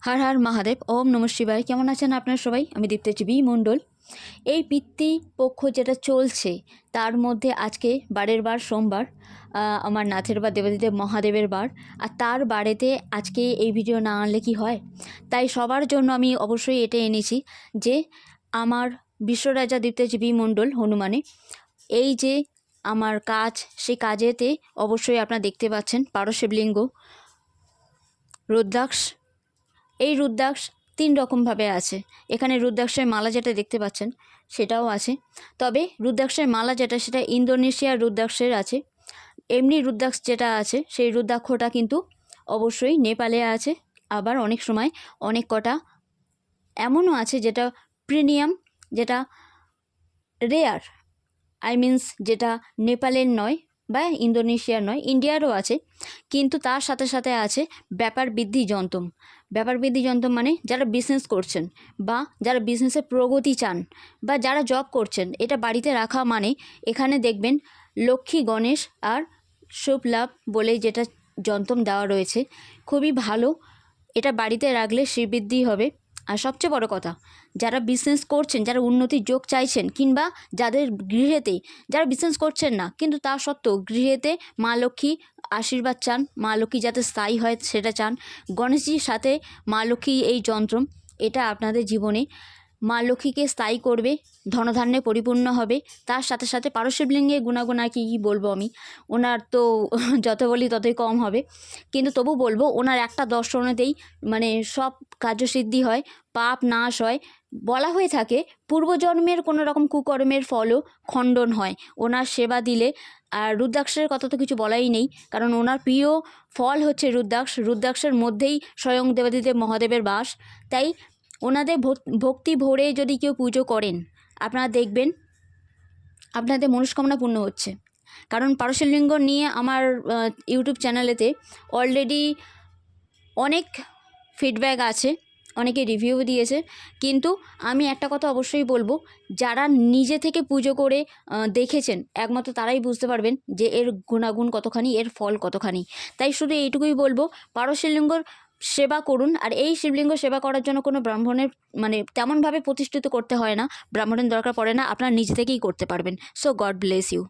हर हर महादेव ओम नमः शिवाय। केमन आছেন আপনারা সবাই? আমি দীপ্তি বি মণ্ডল। এই পিতৃপক্ষ যেটা চলছে তার মধ্যে আজকে বারের বার সোমবার, আমার নাথের বা দেবাদিদেব মহাদেবের বার, আর তার বারেতে আজকে এই ভিডিও না আনলে কি হয়। তাই সবার জন্য আমি অবশ্যই এটা এনেছি যে আমার বিশ্বরাজা দীপ্তি বি মণ্ডল হনুমানে এই যে আমার কাজ, সেই কাজেতে অবশ্যই আপনারা দেখতে পাচ্ছেন পারশিবলিঙ্গ, রুদ্রাক্ষ। এই রুদ্রাক্ষ তিন রকমভাবে আছে। এখানে রুদ্রাক্ষের মালা যেটা দেখতে পাচ্ছেন সেটাও আছে, তবে রুদ্রাক্ষের মালা যেটা সেটা ইন্দোনেশিয়ার রুদ্রাক্ষের আছে। এমনি রুদ্রাক্ষ যেটা আছে সেই রুদ্রাক্ষটা কিন্তু অবশ্যই নেপালে আছে। আবার অনেক সময় অনেক কটা এমনও আছে যেটা প্রিমিয়াম, যেটা রেয়ার, যেটা নেপালের নয় বা ইন্দোনেশিয়ার নয়, ইন্ডিয়ারও আছে। কিন্তু তার সাথে সাথে আছে ব্যাপার বৃদ্ধি যন্ত্রম। ব্যাপার বৃদ্ধি যন্ত্রম মানে যারা বিজনেস করছেন বা যারা বিজনেসে প্রগতি চান বা যারা জব করছেন, এটা বাড়িতে রাখা মানে এখানে দেখবেন লক্ষ্মী, গণেশ আর শুভ লাভ বলে যেটা যন্ত্রম দেওয়া রয়েছে, খুবই ভালো। এটা বাড়িতে রাখলে শ্রীবৃদ্ধি হবে। আর সবচেয়ে বড় কথা, যারা বিজনেস করছেন, যারা উন্নতির যোগ চাইছেন, কিংবা যাদের গৃহেতে, যারা বিজনেস করছেন না কিন্তু তা সত্ত্বেও গৃহেতে মা লক্ষ্মী আশীর্বাদ চান, মা লক্ষ্মী যাতে স্থায়ী হয় সেটা চান, গণেশজির সাথে মা লক্ষ্মী এই যন্ত্রম, এটা আপনাদের জীবনে মা লক্ষ্মীকে স্থায়ী করবে, ধনধান্যে পরিপূর্ণ হবে। তার সাথে সাথে পারশিবলিঙ্গের গুণাগুণ আর কী বলবো আমি, ওনার তো যত বলি ততই কম হবে, কিন্তু তবু বলবো ওনার একটা দর্শনেতেই মানে সব কার্যসিদ্ধি হয়, পাপ নাশ হয়। বলা হয়ে থাকে পূর্বজন্মের কোনো রকম কুকর্মের ফলও খণ্ডন হয় ওনার সেবা দিলে। আর রুদ্রাক্ষের কথা তো কিছু বলাই নেই, কারণ ওনার প্রিয় ফল হচ্ছে রুদ্রাক্ষ। রুদ্রাক্ষের মধ্যেই স্বয়ং দেবাদিদেব মহাদেবের বাস। তাই ওনাদের ভক্তি ভরে যদি কেউ পুজো করেন, আপনারা দেখবেন আপনাদের মনস্কামনা পূর্ণ হচ্ছে। কারণ পারশিবলিঙ্গ নিয়ে আমার ইউটিউব চ্যানেলেতে অলরেডি অনেক ফিডব্যাক আছে, অনেকে রিভিউ দিয়েছে। কিন্তু আমি একটা কথা অবশ্যই বলবো, যারা নিজে থেকে পুজো করে দেখেছেন একমাত্র তারাই বুঝতে পারবেন যে এর গুণাগুণ কতখানি, এর ফল কতখানি। তাই শুধু এইটুকুই বলবো, পারশিবলিঙ্গর সেবা করুন। আর এই শিবলিঙ্গ সেবা করার জন্য কোনো ব্রাহ্মণের মানে তেমনভাবে প্রতিষ্ঠিত করতে হয় না, ব্রাহ্মণের দরকার পড়ে না, আপনারা নিজে থেকেই করতে পারবেন। So God bless you.